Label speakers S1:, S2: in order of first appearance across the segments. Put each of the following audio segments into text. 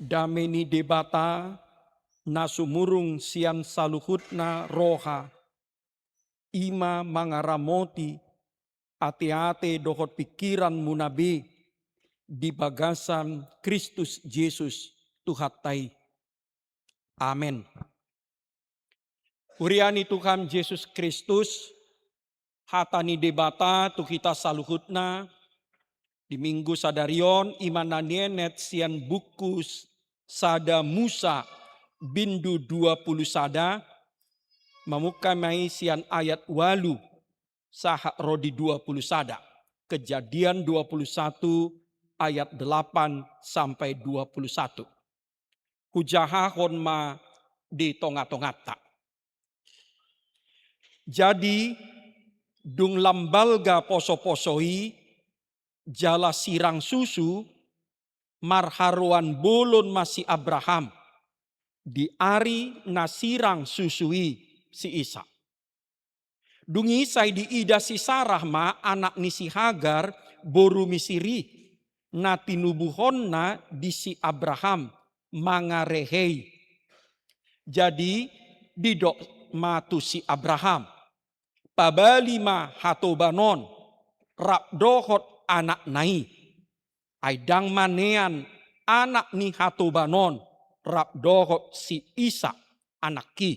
S1: dameni debata nasumurung sian saluhutna roha ima mangaramoti ate-ate dohot pikiran munabe di bagasan Kristus Yesus Tuhatai. Amin. Uriani Tuhan Yesus Kristus hatani debata tu kita saluhutna di minggu sadarion imananyenet sian bukus sada Musa bindu 20 sada memukamai sian ayat walu saha rodi 20 sada. Kejadian 21 ayat 8 sampai 21. Hujahahon ma di tonga-tongata. Jadi dung lambalga poso-posoi jala sirang susu marharuan bolon masih Abraham di ari nasirang susui si Isa. Dungi sai di ida si Sarah ma anak ni si Hagar boru misiri na tinubuhonna di si Abraham mangarehei. Jadi didok matu si Abraham pabali ma hatobanon rap dohot anak nai aidang manean anak ni hatobanon rap dohot si Isa anak ki.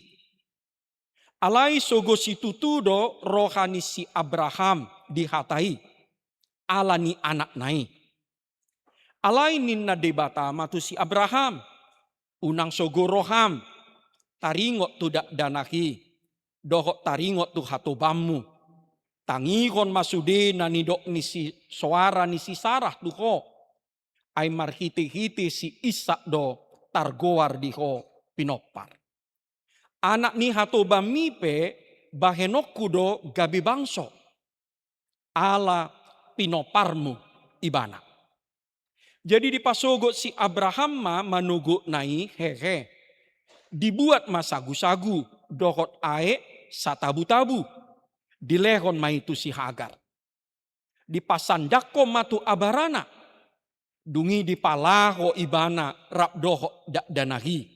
S1: Alai sogo si tutudo rohani si Abraham dihatai. Alani anak nai. Alai ninna debata matu si Abraham. Unang sogo roham. Taringot tu danahi. Dohok taringot tu hatobamu. Tangihon masude na nidok ni si suara ni si Sarah tuho. Ay marhiti-hiti si Isa do targoar diho pinopar. Anak ni hatobamipe bahenokku do gabi bangso. Ala pinoparmu ibana. Jadi dipasogo si Abraham ma manugo nai hehe. Dibuat masagu-sagu dohot ae satabu-tabu. Dilehon ma itu si Hagar. Dipasandako matu abarana. Dungi dipalaho ibana rap dohot danahi.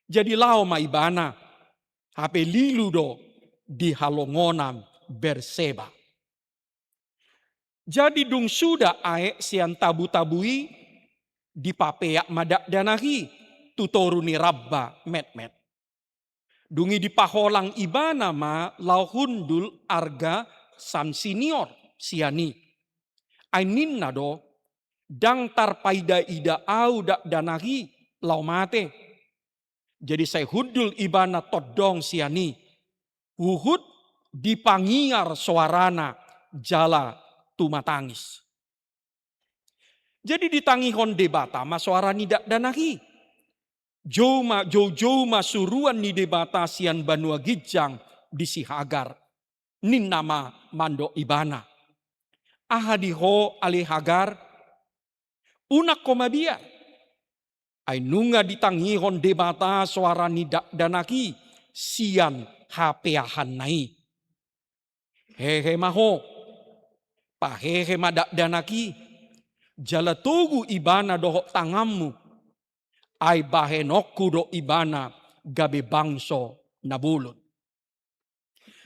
S1: Jadi lao ma ibana hape lilu do di halongonam Berseba. Jadi dung sudah ae sian tabu-tabui di papeak madak danahi tutoruni rabba met-met. Dungi di paholang ibana ma lau hundul arga san senior siani. Aininna do dang tarpaida ida au dak danahi lau mate. Jadi saya hudul ibana todong siani. Uhud dipangiar suarana jala tumatangis. Jadi ditangihon debata ma suara nidak danahi. Joma suruan ni debata sian banua gijang di si Hagar. Nin nama mando ibana. Ahadiho ale Hagar. Unak komabia. Ay nunga ditangihon debata suara nidak danaki sian hapeahan nai. Hehe maho. Pahehe madak danaki. Jala tugu ibana dohok tangammu. Ay bahenokku do ibana gabe bangso nabulun.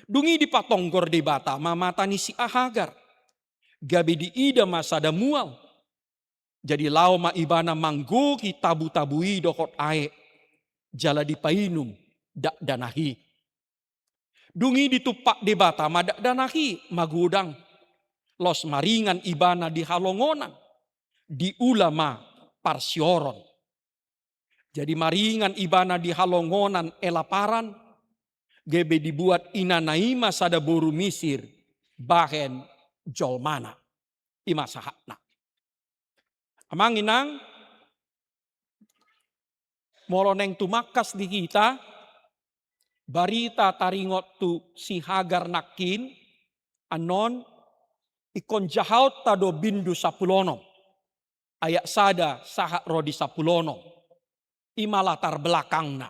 S1: Dungi dipatonggor debata mamata ni si Hagar. Gabe di ida masada mual. Jadi lau ma ibana manggoki tabu-tabui dohot ae. Jala dipainum dak danahi. Dungi ditupak debata ma dak danahi magudang. Los maringan ibana di halongonan. Di ulama parsioron. Jadi maringan ibana di halongonan elaparan. Gebe dibuat inanaima sada boru misir. Bahen jolmana. Ima sahakna. Amanginang moloneng tumakas di kita barita taringot tu si Hagar nakin anon ikon jahaut tado bindu sapulono ayak sada sahak rodi sapulono ima latar belakangna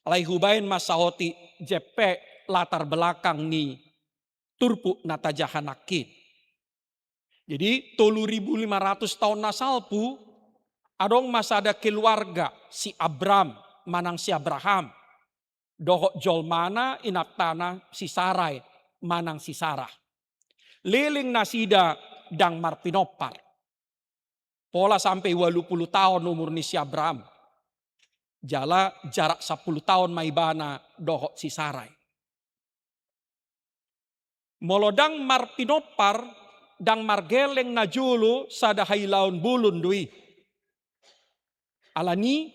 S1: alai hubain masahoti jepe latar belakang ni turpu natajahan nakin. Jadi 3.500 tahun nasalpu Adong masada keluarga si Abram manang si Abraham. Dohok jol mana inaptana si Sarai manang si Sarah. Liling nasida dang marpinopar. Pola sampai 80 tahun umur ni si Abraham. Jala jarak 10 tahun maibana dohok si Sarai. Molodang marpinopar dang margeleng na julu sada hailaun bulun dui. Alani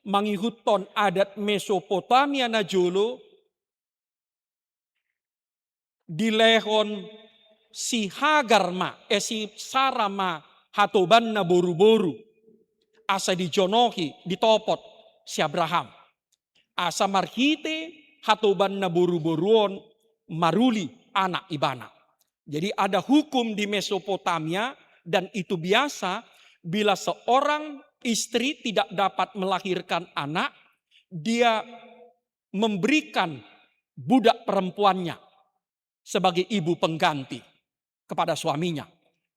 S1: mangihuton adat Mesopotamia na julu dilehon si Hagar si Sarah hatoban na boru-boru. Asa dijonohi ditopot si Abraham. Asa marhite hatoban na boru-boruon maruli anak ibana. Jadi ada hukum di Mesopotamia dan itu biasa bila seorang istri tidak dapat melahirkan anak, dia memberikan budak perempuannya sebagai ibu pengganti kepada suaminya.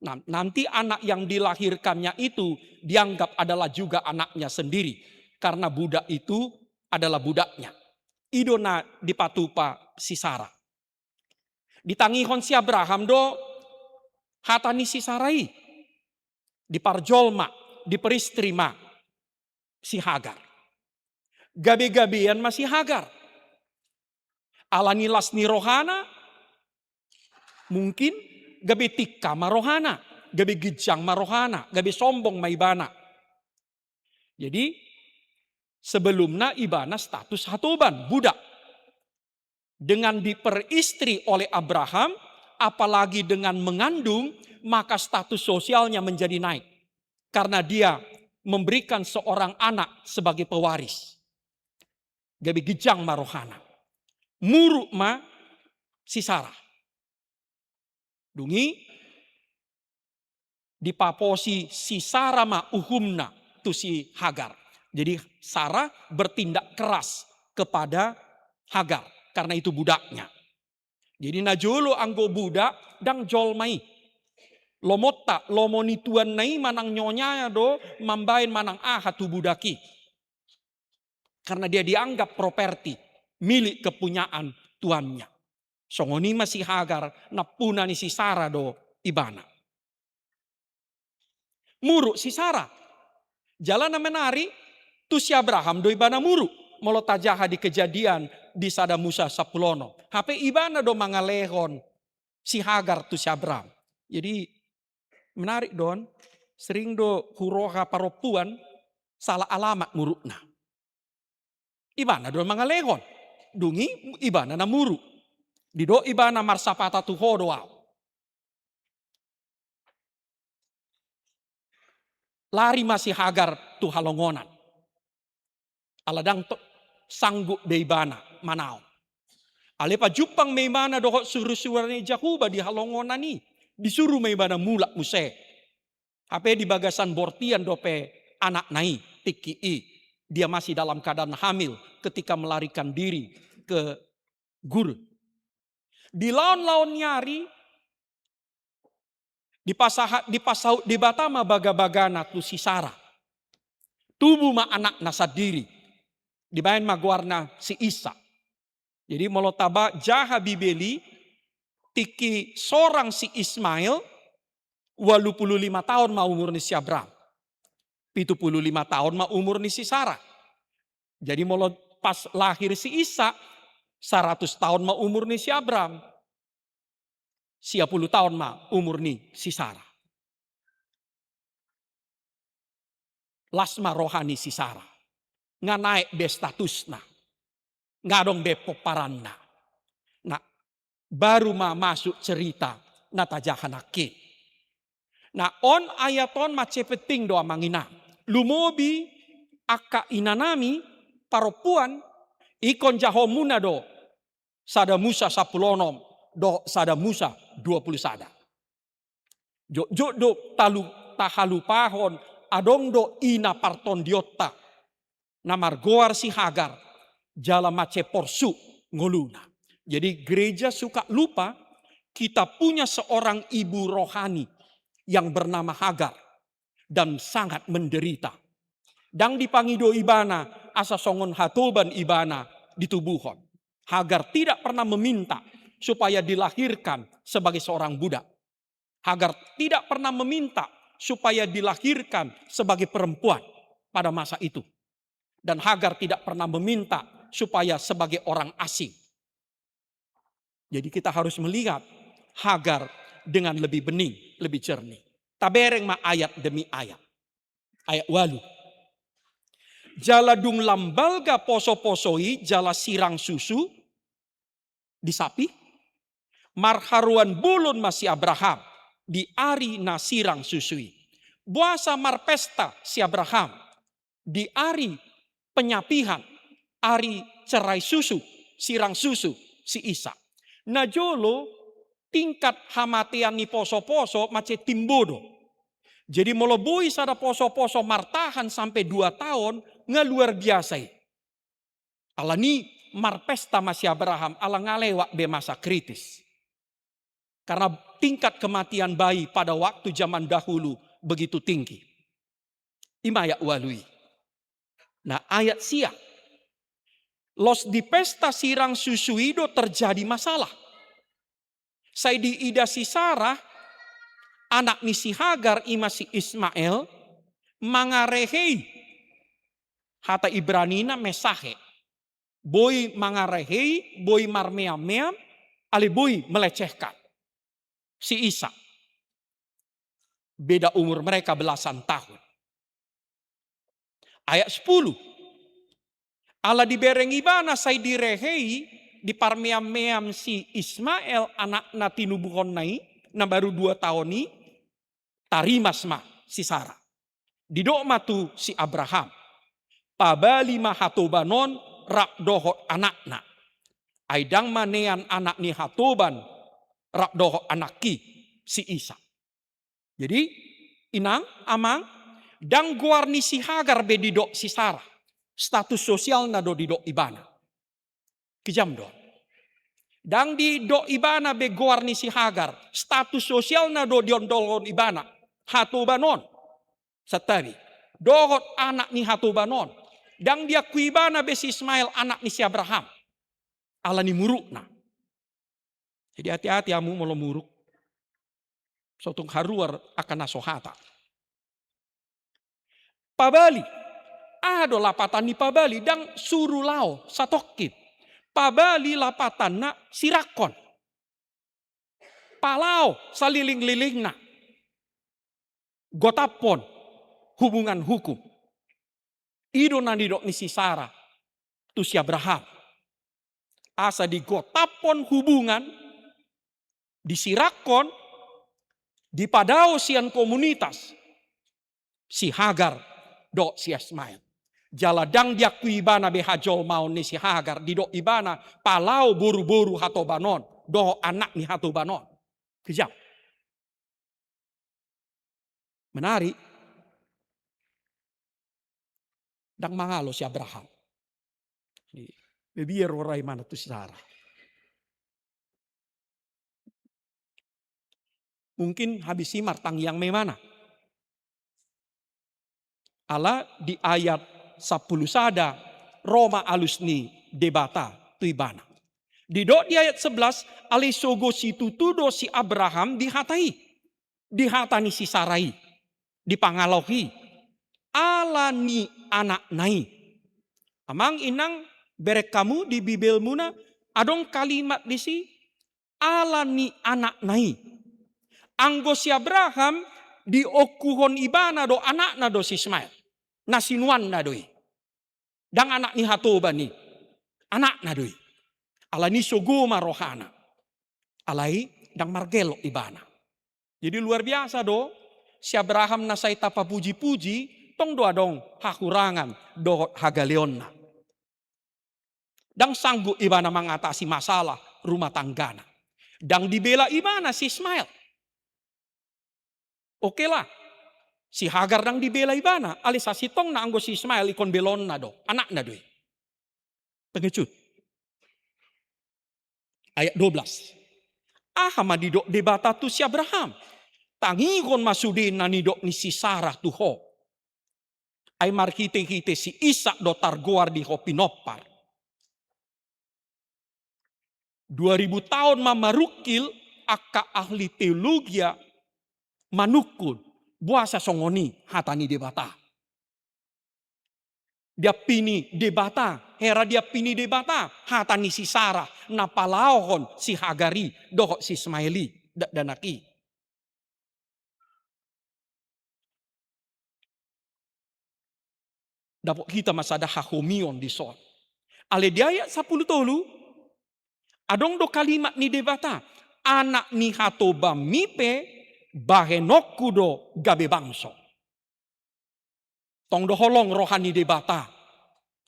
S1: Nah, nanti anak yang dilahirkannya itu dianggap adalah juga anaknya sendiri karena budak itu adalah budaknya. Idona dipatupa si Sarah. Ditangihon si Abraham do hatani si Sarai. Diparjolma, diperistrima si Hagar. Gabi-gabian masih Hagar. Alanilas ni rohana mungkin gabi tikka marohana, gabi gijang marohana, gabi sombong maibana. Jadi sebelumnya ibana status hatoban, budak. Dengan diperistri oleh Abraham, apalagi dengan mengandung, maka status sosialnya menjadi naik. Karena dia memberikan seorang anak sebagai pewaris. Gabi gijang marohana. Muruk si Sarah. Dungi dipaposi si Sarah uhumna tu si Hagar. Jadi Sarah bertindak keras kepada Hagar. Karena itu budaknya. Jadi najolo anggo budak dang jolmai. Lomotta lomonituan nai manang nyonya do mambain manang hatu budaki. Karena dia dianggap properti milik kepunyaan tuannya. Songoni masih Hagar napuna ni si Sarah do ibana. Muruk si Sarah. Jalan na menari tu si Abraham do ibana muruk. Molo tajaha di kejadian di sada Musa sapulono. Hape ibana do mangalehon si Hagar tu si Abraham. Jadi menarik don. Sering do huroha paropuan salah alamat murukna. Ibana do mangalehon. Dungi ibana na muruk. Dido ibana marsapata tu hodoa. Lari masih Hagar tu halongonan. Aladang sanggup de ibana manao. Alepa jupang meimana dohok suruh-suruhnya Jahuba di halongonan ni. Disuruh meimana mulak muse. Hape di bagasan bortian dope anak nai tiki. Dia masih dalam keadaan hamil ketika melarikan diri ke Gur. Di laun-laun nyari di batama baga-bagana tu si Sarah. Tubuh anak nasadiri. Dibayan magwarna si Isa. Jadi molotaba jaha bibeli tiki seorang si Ismail 85 tahun umur ni si Abraham. 75 tahun umur ni si Sarah. Jadi molot pas lahir si Isa 100 tahun umur ni si Abraham. 10 tahun umur ni si Sarah. Lasma rohani si Sarah. Nga naik be statusna. Nga dong be poparanna. Nah, baru masuk cerita natajahanake. Nah, on ayaton macepeting doa mangina. Lumobi aka inanami paropuan ikon jahomuna do. Sada Musa sapulonom do sada Musa 20 sada. Jok do tahalupahon adong do ina parton diota. Namar goar si Hagar jala mace porsu ngoluna. Jadi gereja suka lupa kita punya seorang ibu rohani yang bernama Hagar dan sangat menderita Dang dipangido ibana asa songon hatoban ibana ditubuhon. Hagar tidak pernah meminta supaya dilahirkan sebagai seorang budak. Hagar tidak pernah meminta supaya dilahirkan sebagai perempuan pada masa itu. Dan Hagar tidak pernah meminta supaya sebagai orang asing. Jadi kita harus melihat Hagar dengan lebih bening, lebih jernih. Tabereng ma ayat demi ayat. Ayat walu. Jala dung lambalga poso-posoi jala sirang susu di sapi. Marharuan bulun masih Abraham di ari na sirang susui. Buasa marpesta si Abraham di ari penyapihan, ari cerai susu, sirang susu si Isa. Najolo tingkat hamatian ni poso-poso mace timbodo. Jadi melebui sada poso-poso martahan sampai 2 tahun nggak luar biasa. Ala ni marpesta masih Abraham ala ngalewak be masa kritis. Karena tingkat kematian bayi pada waktu zaman dahulu begitu tinggi. Imaya walui. Nah ayat siang. Los di pesta sirang susuido terjadi masalah. Saya di ida si Sarah, anak ni si Hagar ima si Ismail, mangarehei. Hata Ibranina mesahe. Boy mangarehei, boy marmeam-meam, ali boy melecehkan. Si Isa. Beda umur mereka belasan tahun. Ayat 10. Ala dibereng ibana say direhei di parmeam-meam si Ismail anak na tinubuhon nai na baru 2 tahun ni tarimas ma si Sarah. Didok matu si Abraham. Pabali mahatobanon rakdohot anakna. Aidang manean anak ni hatoban rakdohot anaki si Isa. Jadi inang amang dang guarni si Hagar be didok si Sarah. Status sosial na do didok ibana. Kejam do. Dang didok ibana be guarni si Hagar. Status sosial na do diondolon ibana. Hatobanon. Satabi. Dohot anak ni hatobanon. Dang dia kuibana be si Ismail anak ni si Abraham. Ala ni muruk na. Jadi hati-hati amu mau muruk. Sotung haruar akan nasohata. Pabali. Ado lapatan ni pabali. Dang suruh lao satokit. Pabali lapatan na sirakon. Palau saliling-liling na. Gotapon. Hubungan hukum. Ido na didok ni si Sarah. Tu si Abraham. Asa digotapon hubungan. Disirakon. Dipadao sian komunitas. Si Hagar. Do si Ismail. Jaladang dia kuibana behajol maun ni si Hagar. Didok ibana. Palau buru-buru hatobanon. Do anak ni hatobanon. Kejam. Menarik. Dang mangalo si Abraham. Bebiar warai mana tu si Sarah. Mungkin habis simar tang yang memana. Ala di ayat 10 sada Roma alusni debata tuibana. Di dok di ayat 11 ali sogo si tutudo si Abraham dihatai. Dihatani si Sarai. Dipangalohi. Ala ni anak nai. Amang inang berek kamu di Bibel muna adong kalimat di si ala ni anak nai. Anggo si Abraham di okuhon ibana do anak na do si Ismail. Nasinuan na doi. Dang anak ni hatoba ni. Anak na doi. Ala ni sogoma rohana. Alai dang margelo ibana. Jadi luar biasa do. Si Abraham nasai tapa puji-puji. Tong doa dong hakurangan do hagaleon na. Dang sanggup ibana mengatasi masalah rumah tanggana. Dang dibela ibana si Ismail. Oke lah. Si Hagar dang dibela ibana. Alisa sitong na anggo si Ismail ikon belon na do. Anak na do. Pengecut. Ayat 12. Madido debata tu si Abraham. Tangigon masudin na nidok ni si Sarah tuho. Ay marhite-hite si Isa do targoar di hopinopar. 2000 tahun mamarukil aka ahli teologi manukul buasa songoni hatani debata. Dia pini debata, hera dia pini debata hatani si Sarah napalaohon si Hagari doho si Ismaili danaki. Dapat kita masada hakomion di soal. Ale dia ayat 10 tolu. Adong do kalimat ni debata. Anak ni hatoba mipe bahenokku do gabe bangso. Tong do holong rohani debata.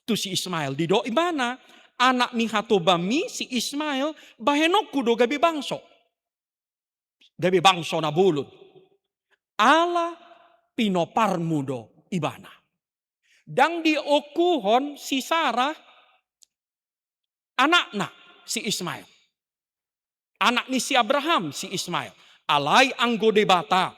S1: Tu si Ismail. Di do ibana. Anak ni hatoba mi si Ismail bahenokku do gabe bangso. Gabe bangso na bulut. Ala pinoparmu do ibana. Dang di okuhon si Sarah anakna si Ismail. Anak ni si Abraham si Ismail. Alai anggo debata.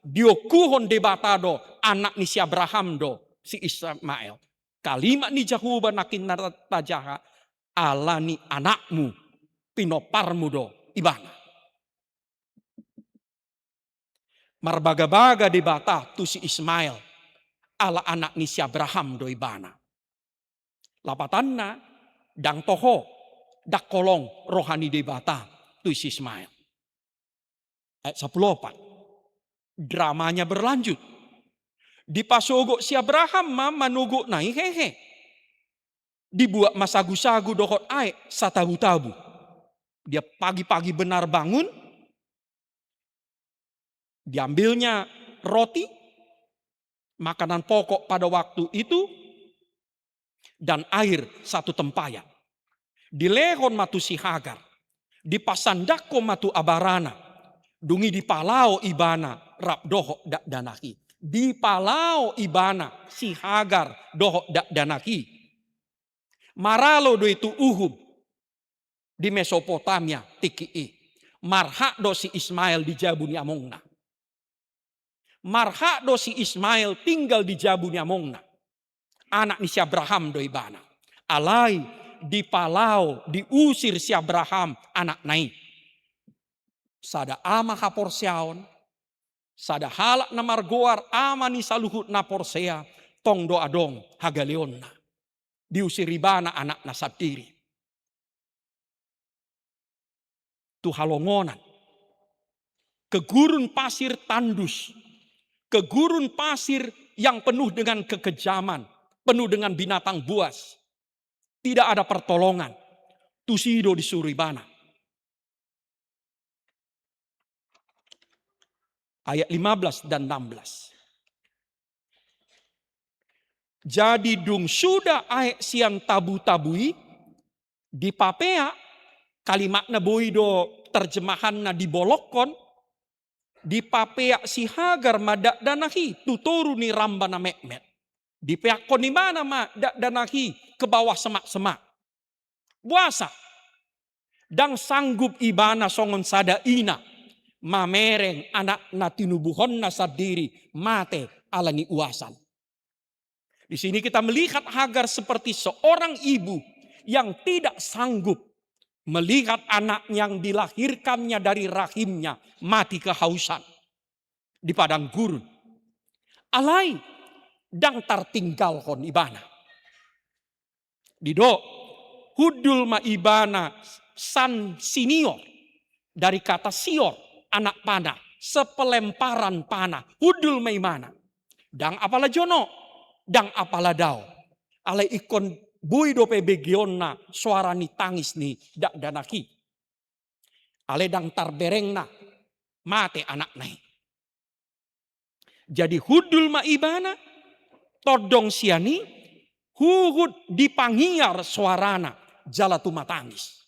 S1: Diokuhon debata do anak ni si Abraham do si Ismail. Kalimat ni Jahuba nakin natajaha. Ala ni anakmu pinoparmu do ibana. Marbaga-baga debata tu si Ismail. Ala anak ni si Abraham do ibana. Lapatanna dang toho dak kolong rohani debata tu si Ismail. Ayat 14. Dramanya berlanjut. Di pasogo si Abraham manugo nai hehe. Dibuat masagu-sagu dohot ay satabu-tabu. Dia pagi-pagi benar bangun. Diambilnya roti. Makanan pokok pada waktu itu. Dan air satu tempayan. Dilehon matu si Hagar. Dipasandako matu abarana. Dungi di palau ibana rap doho dak danaki. Di palau ibana si Hagar doho dak danaki. Maralo do itu Uhud. Di Mesopotamia tiki. Marhak do si Ismail di Jabuni Amongna. Marhak do si Ismail tinggal di Jabuni Amongna. Anak ni si Abraham do ibana. Alai di palau diusir si Abraham anak naik. Sada ama haporseaon. Sada halak na margoar ama ni saluhut na porsea. Tong do adong hagaleonna. Diusir ibana anak na sabdiri. Tu halongonan. Kegurun pasir tandus. Kegurun pasir yang penuh dengan kekejaman. Penuh dengan binatang buas. Tidak ada pertolongan. Tusido disuruh ibana. Ayat 15 dan 16. Jadi dung sudah ayat siang tabu-tabui. Di papea. Kalimatna boido terjemahanna dibolokon. Di papea si Hagar madak danahi. Tutoru ni rambana mekmet. Di pihak kon di mana dak danahi ke bawah semak-semak. Puasa. Dang sanggup ibana songon sada ina. Mamereng anak na tinubuhon na sadiri. Mate alani uasan. Di sini kita melihat Hagar seperti seorang ibu yang tidak sanggup melihat anak yang dilahirkannya dari rahimnya mati kehausan di padang gurun. Alai dang tertinggal kon ibana. Dido hudul ma ibana san senior dari kata sior anak panah sepelemparan panah hudul ma ibana. Dang apala jono dang apala dao. Alai ikon bui dope begionna suara ni tangis ni dak danaki. Ale dang tarbereng na mate anak nai. Jadi hudul ma ibana todong siani huhud dipangiar suarana jala tuma tangis.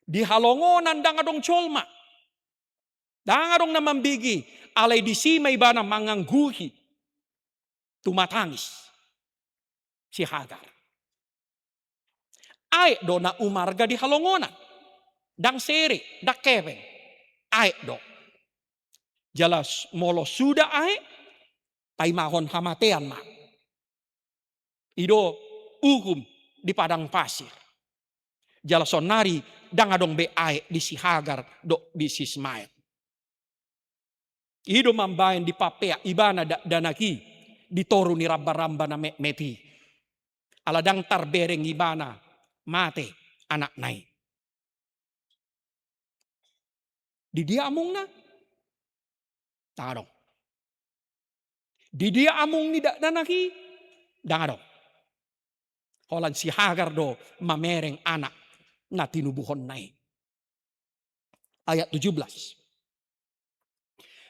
S1: Di halongonan dang adong colma. Dang adong namambigi ale di sima ibana mangangguhi tuma tangis si Hagar. Aek do na umarga di halongonan. Dang seri, dak keveng. Aek do. Jelas molo sudah aek. Tai mahon hamatean ma. Ido ukum di padang pasir. Jala sonari dangadong be ae di si Hagar do di si Ismail. Ido mambayan di papea ibana danaki ditoru ni ramba-ramba na meti. Aladang tarbereng ibana mate anak nai. Di dia among na. Dangadong. Di dia among ni danaki. Dangadong. Holan si Hagar do mamereng anak na tinubuhon nai. Ayat 17.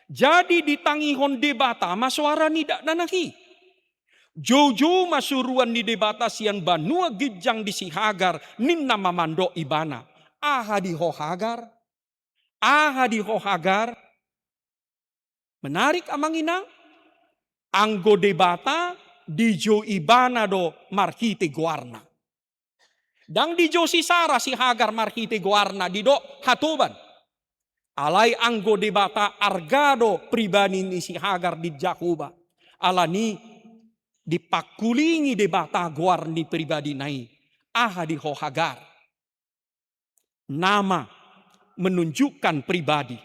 S1: Jadi ditangihon debata masuara ni danaki. Jojo masuruan ni debata sian banua gijang di si Hagar ninna mamando ibana. Aha di ho Hagar. Aha di ho Hagar. Menarik amang ina. Anggo debata di jo ibana do markite guarna. Dang di jo si Sara si Hagar markite guarna di do hatuban. Alai anggo debata argado pribadi ni si Hagar di Jakuba. Alani dipakulingi debata guarni pribadi nai. Aha di ho Hagar. Nama menunjukkan pribadi.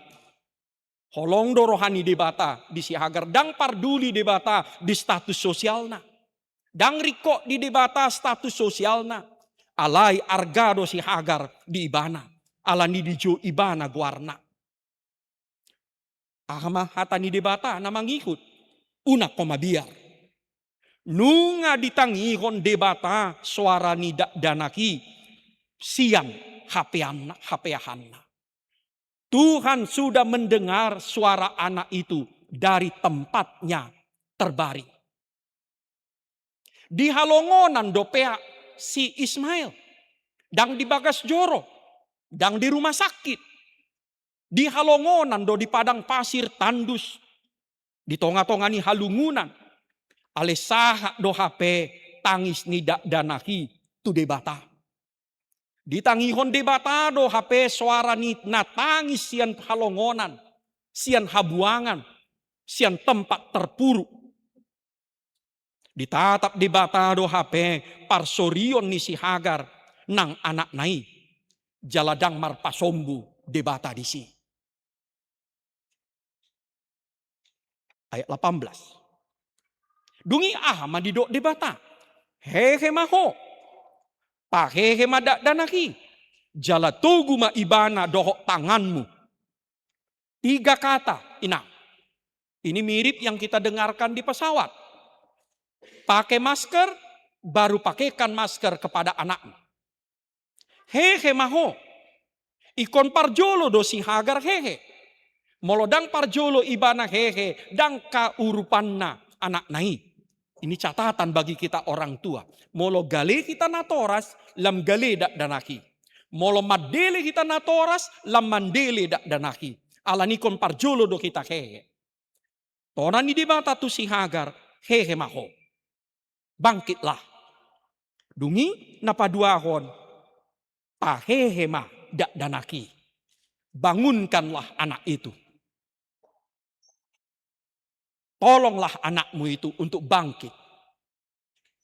S1: Holong do rohani debata di si Hagar. Dang parduli debata di status sosialna. Dang riko di debata status sosialna. Alai argado si Hagar di ibana. Alani di jo ibana guarna. Ahama hatani debata na mangikut. Una komabiar. Nunga ditangihon debata suara ni danaki. Siang hapeahanna. Tuhan sudah mendengar suara anak itu dari tempatnya terbaring. Di halongonan dopea si Ismail. Dang di bagas joro. Dang di rumah sakit. Di halongonan do di padang pasir tandus. Di tonga-tongani halungunan. Ale saha do hape tangis ni danaki tu debata. Di tangihon debata do hape suara ni natangis sian halongonan. Sian habuangan. Sian tempat terpuruk. Ditatap debata do hape parsorion ni si Hagar nang anak nai. Jaladang marpasombu debata di si. Ayat 18. Dungi ahama di do debata. Hehe maho. Pahehe danaki. Jala tugu ma ibana dohok tanganmu. 3 kata. Inang. Ini mirip yang kita dengarkan di pesawat. Pakai masker. Baru pakaikan masker kepada anakmu. Hehe maho. Ikon parjolo do si Hagar hehe. Molodang parjolo ibana hehe. Dang kaurupanna anak nai. Ini catatan bagi kita orang tua. Molo gale kita natoras. Lam gale danaki. Molo madele kita natoras. Lam mandele danaki. Alanikon parjolo do kita hehe. Tonan ni debata tu si Hagar. Hehe maho. Bangkitlah. Dungi napaduahon. Pahehe ma danaki. Bangunkanlah anak itu. Tolonglah anakmu itu untuk bangkit.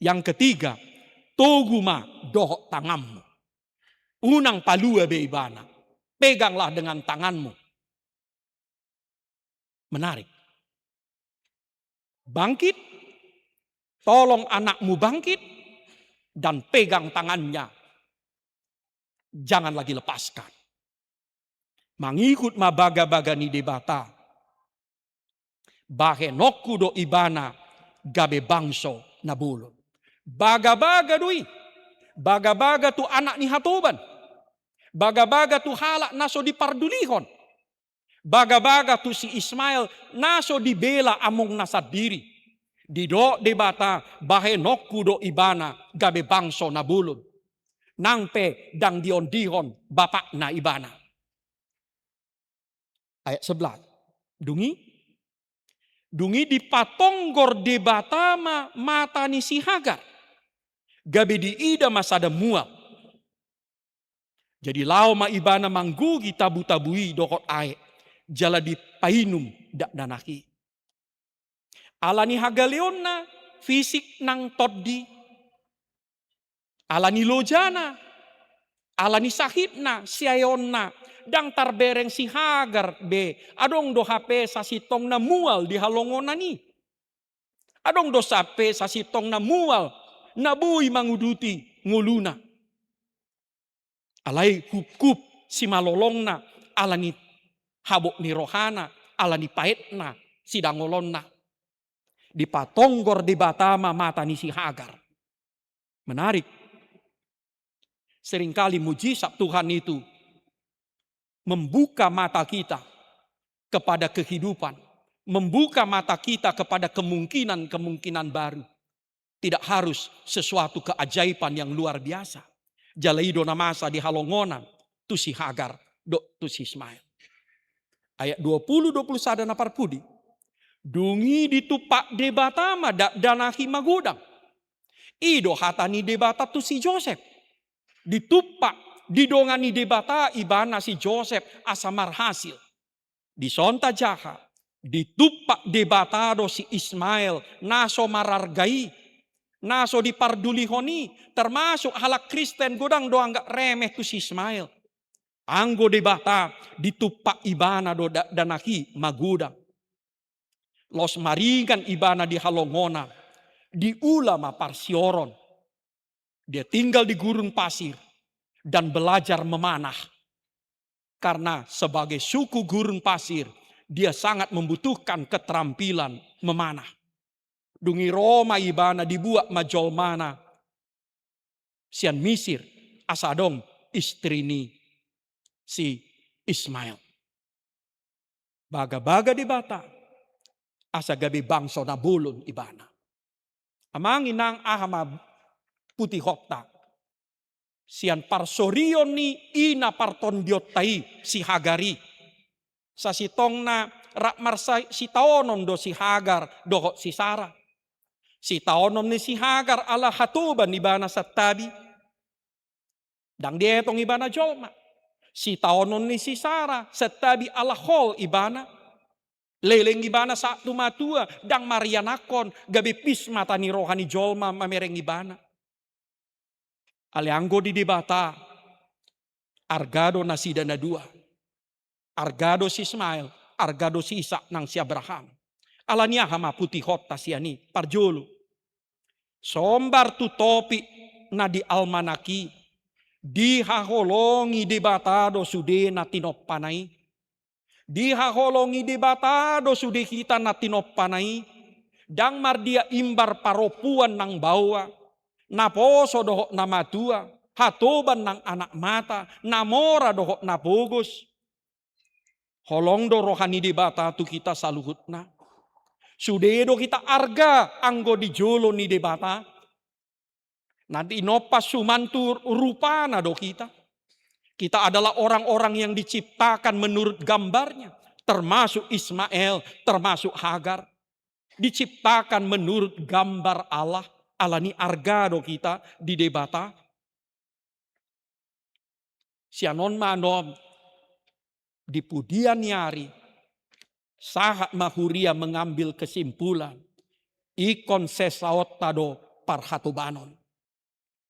S1: Yang ketiga, toguma dohok tanganmu. Unang palua beibana. Peganglah dengan tanganmu. Menarik. Bangkit. Tolong anakmu bangkit. Dan pegang tangannya. Jangan lagi lepaskan. Mangikut mabaga-baga ni debata. Bahenokku do ibana gabe bangso nabulon. Baga-baga dui. Baga-baga tu anak ni hatuban. Baga-baga tu halak naso dipardulihon. Baga-baga tu si Ismail naso dibela among nasad diri. Di do debata bahenokku do ibana gabe bangso nabulon. Nangpe dang dion-dihon bapak na ibana. Ayat 11. Dungi dipatonggor debata mata ni si Hagar. Gabe di ida masada mual. Jadi lau ma ibana manggugi tabu-tabui dokot ae. Jala di painum danaki. Alani Hagaleonna fisik nang toddi. Alani lojana, alani sahibna, siayonna, dang tarbereng si Hagar be, adong do hape sa sitong na mual di halongona ni. Adong do sape sa sitong na mual, nabuy manguduti nguluna. Alay kup-kup si malolongna, alani habok ni rohana, alani paetna, si dangolonna. Dipatonggor di batama mata ni si Hagar. Menarik. Seringkali mujizat Tuhan itu membuka mata kita kepada kehidupan. Membuka mata kita kepada kemungkinan-kemungkinan baru. Tidak harus sesuatu keajaiban yang luar biasa. Jalaido namasa di halongonan tu si Hagar do tu si Ismail. Ayat 20-21 naparpudi. Dungi ditupak debatama danahi magudang. Ido hatani debata tu si Joseph. Ditupak didongani debata ibana si Joseph asamar hasil. Disonta jaha. Ditupak debatado si Ismail naso marargai. Naso dipardulihoni, termasuk halak Kristen godang doang gak remeh tu si Ismail. Anggo debata ditupak ibana do danahi magudang. Los maringan ibana di halongona, di ulama parsioron. Dia tinggal di gurun pasir dan belajar memanah. Karena sebagai suku gurun pasir, dia sangat membutuhkan keterampilan memanah. Dungi Roma ibana dibuat majol mana. Sian Misir asadong istrini si Ismail. Baga-baga di bata. Asa gabi bangso na bulun ibana. Amang inang ahama putih hokta. Sian parsorion ni ina parton diotai si Hagari. Sa sitong na rakmar si taonon do si Hagar doho si Sarah. Si taonom ni si Hagar ala hatuban ibana sa tabi. Dang dietong ibana jolma. Si taonom ni si Sarah sa tabi ala hol ibana. Leleng ibana sa tumatua. Dang marianakon gabi pisma tani rohani jolma mamereng ibana. Alianggo di debata. Argado na si dana dua. Argado si Ismail. Argado si Ishak nang si Abraham. Alanya hama putih hota siani parjolo. Sombar tu topi na di almanaki. Dihaholongi debatado sude na tinoppanay. Dihaholongi debatado sude kita na tinoppanay. Dang mardia imbar paropuan ng bawa. Naposo doho na matua. Hatoban ng anak mata. Namora doho na bogos. Holong do rohani debata tu kita saluhut na. Sudedo kita arga anggo di jolo ni debata. Nanti inopas sumantur rupana do kita. Kita adalah orang-orang yang diciptakan menurut gambarnya. Termasuk Ismail, termasuk Hagar. Diciptakan menurut gambar Allah. Alani arga do kita di debata. Sianon manom. Di pudian nyari. Sahat mahuria mengambil kesimpulan. Ikon sesaot tado parhatobanon.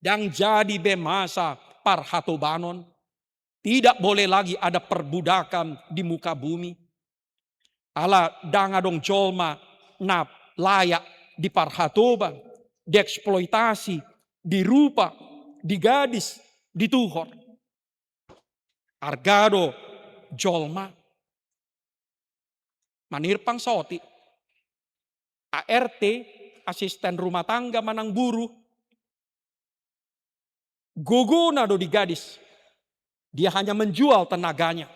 S1: Dan jadi bemasa parhatobanon. Tidak boleh lagi ada perbudakan di muka bumi. Ala dangadong jolma na layak di parhatoban. Dieksploitasi, dirupa, digadis, dituhor. Argado jolma. Manirpang soti, ART, asisten rumah tangga manang buru, gogona do di gadis. Dia hanya menjual tenaganya.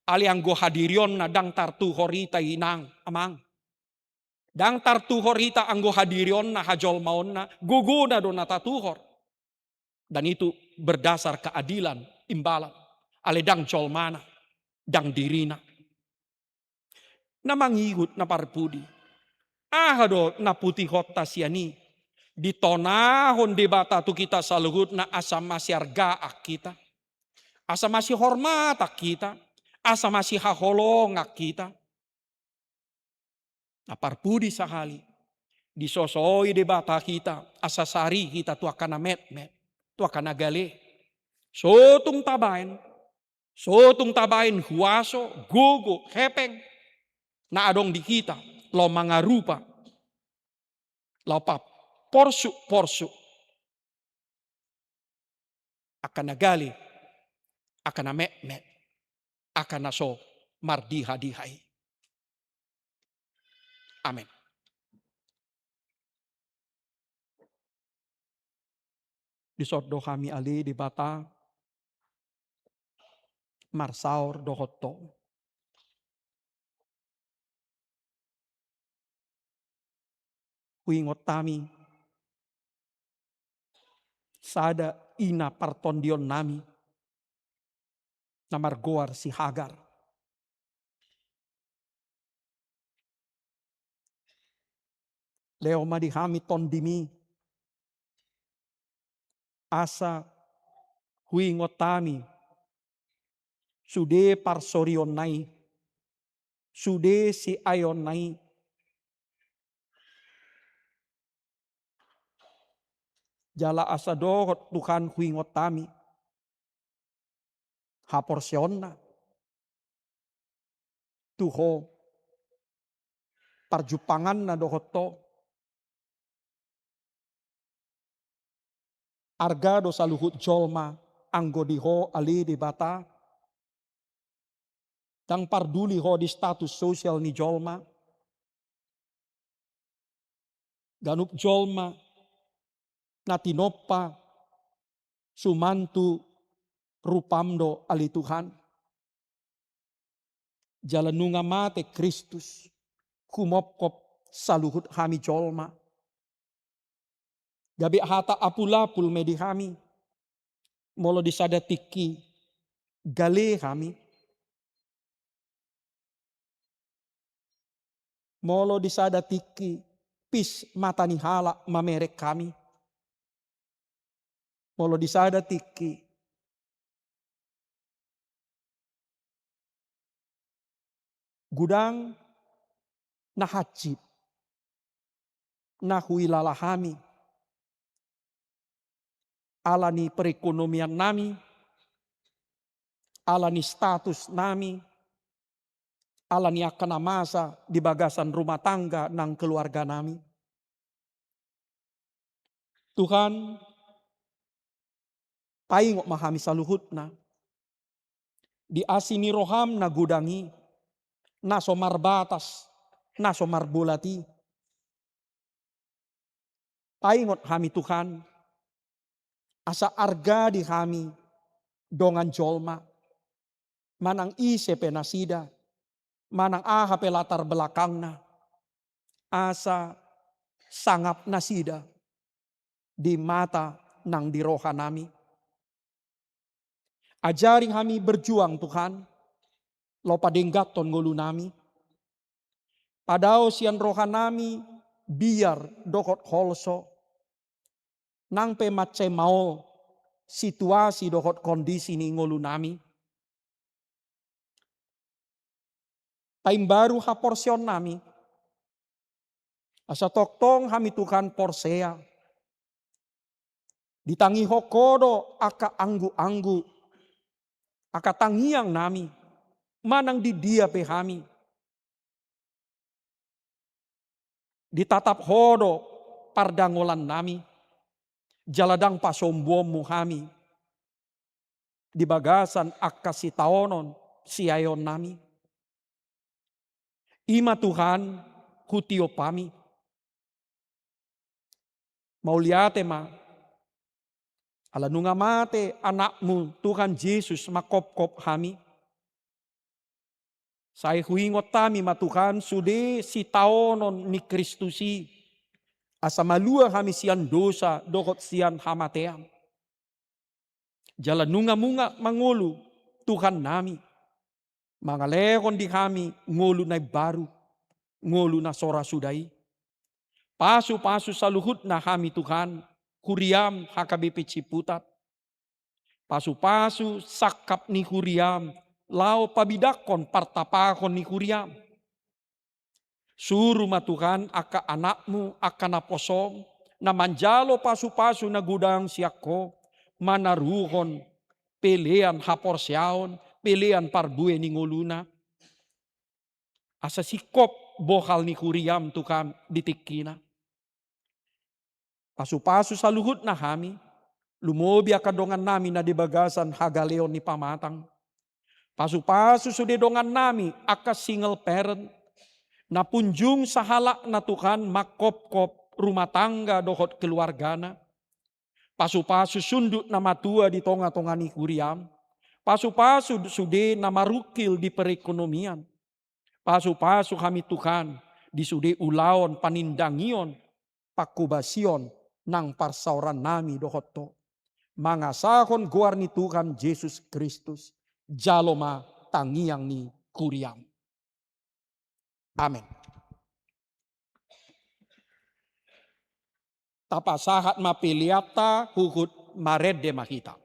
S1: Aliang go hadirion na dang tartu horita inang amang. Dang tartu horita anggo hadirion na hajol maon na gogona do natatuhor. Dan itu berdasar keadilan imbalan. Ale dang jol mana, dang dirina. Na mangigut na parpudi. Ahado na putih hota siani. Ditonahon debata tu kita saluhut na asa masih harga kita. Asa masih hormat kita. Asa masih haholong kita. Na parpudi sahali. Disosoi debata kita. Asa sari kita tu akan met-met. Tua kanagale. Sotong tabain huaso, gugo, hepeng. Na adong dikita, lo mga rupa. Lo pa porsu. Akan nagali, akan na me, akan na so mardiha-dihay. Amen. Disordo kami ali di bata, marsaur dohotto. Huingot tami, sada ina partondion nami, namargoar si Hagar. Leo madihami tondimi, asa huingot tami, sude parsorion nai, sude si ayon nai, jala asa dohot Tuhan huingot tami, haporsion na, tuho, parjupangan na dohot to, argado saluhut jolma, anggodiho ali di bata, dang parduli ho di status sosial ni jolma, ganup jolma, natinoppa, sumantu, rupamdo ali Tuhan. Jalanunga mate Kristus, kumopkop saluhut hami jolma. Gabi hata apulapul medi hami, molo disada tiki, gale hami. Molo disada tiki, pis matani hala mamerek kami. Molo disada tiki, gudang na hajib, na huilalahami, alani perekonomian nami, alani status nami, alani akan masa di bagasan rumah tangga nang keluarga nami. Tuhan, paingok mahami saluhutna, di asini roham na gudangi, na somar batas, na somar bulati. Paingot hami Tuhan, asa arga di hami, dongan jolma, manang ise penasida, manang aha pelatar belakangna, asa sangap nasida, di mata nang di roha nami. Ajari kami berjuang Tuhan, lo padenggaton ngulu nami. Padao sian roha nami, biar dokot holso, nang pe mace mau situasi dokot kondisi ni ngulu nami. Taim baru ha porsion nami, asa toktong kami Tuhan porsea. Ditangi hokodo aka anggu-anggu, aka tangiang nami, manang di dia pe kami. Ditatap hodo pardangolan nami, jaladang pasombomu kami, di bagasan akasi taonon siayon nami. Ima Tuhan kutio pami, mauliate ma, ala nunga mate anakmu Tuhan Yesus makop-kop kami. Saya huingot tami ma Tuhan sude si taonon ni Kristusi. Asa malua kami sian dosa dokot sian hamateam. Jalan nunga munga mangulu Tuhan nami. Mangalekon di kami ngulu na baru. Ngulu na sora sudai. Pasu-pasu saluhut na kami Tuhan. Kuriam hakabepe ciputat. Pasu-pasu sakap ni kuriam. Lau pabidakon partapakon ni kuriam. Suruh ma Tuhan aka anakmu aka naposom. Na manjalo pasu-pasu na gudang siako. manaruhon pelean haporsiaon, pelean parbue ni nguluna. Asa sikop bokal ni kuriam tukam ditikina. Pasu-pasu sa luhut na kami, lumobi akadongan nami na dibagasan hagaleon ni pamatang. Pasu-pasu sudedongan nami akas single parent, na punjung sa halak na tukan makop-kop rumah tangga dohot keluargana. Pasu-pasu sundut na matua di tonga-tonga ni kuriam. Pasu-pasu sude na marukil di perekonomian. Pasu-pasu kami Tuhan di sude ulaon panindangion pakubasion nang parsauran nami dohotto. Mangasahon guar ni Tuhan Yesus Kristus. Jaloma tangiang ni kuriam. Amin. Tapasahat mapiliata hukut marede mahita.